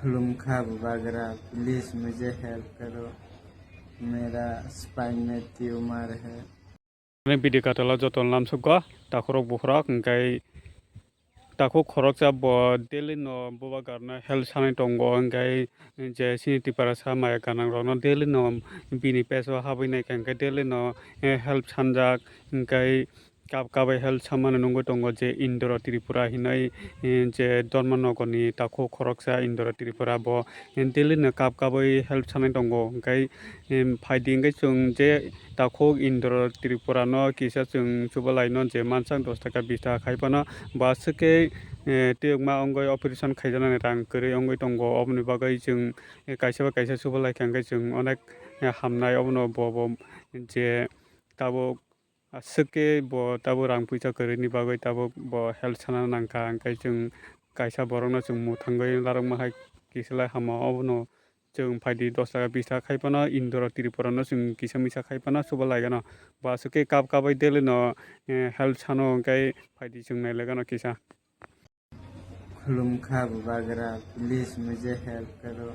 खुलुमखा बागरा, प्लीज़ मुझे हेल्प करो। मेरा स्पाइन में ट्यूमर है। बिदि काटला जतन लामसुका ताखरक बुखराक ओंखाय ताखौ खरक जा bo daily no boba garna health sanai tongo ओंखाय je siniti para sa maya ganang rokno daily no bini peso habinai kangkay daily no health sanjak ओंखाय kabai health samano nungoi tongo je Indora Tripura hinai je Dharmanagorni takho khoroksa Indora Tripura bo daily no kabai health sanai tongo ओंखाय phaidi ओंखाय chung je takho Indora Tripura no kisa chung chubalai no je mansang 10 taka 20 taka khaipano basake tiyokma ongoi operation khaijanani rang kwrwi ongoi tongo oboni bagui chung kaisa ba kaisa chubalai kangkay chung onek hamnai obono bo je tabo aswke bo tabo rang puisa kwrwini bagui tabo bo health sana nangkha onkhay chung kaisa borokno chung muthangui larokma hai kisalai hama obono chung phaidi 10 taka 20 taka khaipano Indora Tripura no chung kisa misa khaipano chubalaigono bo aswke kabai daily no health sano onkhay phaidi chung nailaigono kisa खुलुमखा बागरा, please मुझे help करो।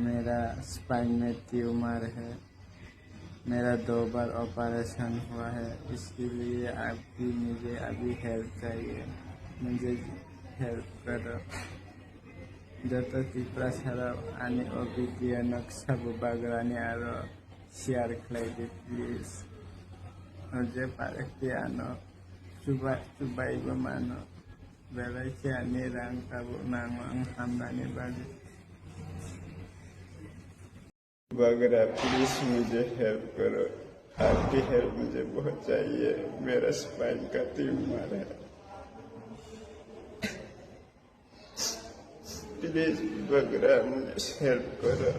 मेरा spine में tumour है। मेरा 2 बार operation हुआ है, इसीलिए आपकी मुझे अभी हेल्प चाहिए। मुझे हेल्प करो। जतो त्रिपुरा साराव आनी ओबिडिया नक्शा बागरानी आरो शेयर खालायदो प्लीज। मुझे पारखियानो सुबाइबो मानो बेलासियानि रां ताबो नांगौ आं हामनायनि बागै। बागरा, प्लीज मुझे हेल्प करो। आपकी हेल्प मुझे बहुत चाहिए। मेरा स्पाइन का ट्यूमर है। प्लीज बागरा मुझे हेल्प करो।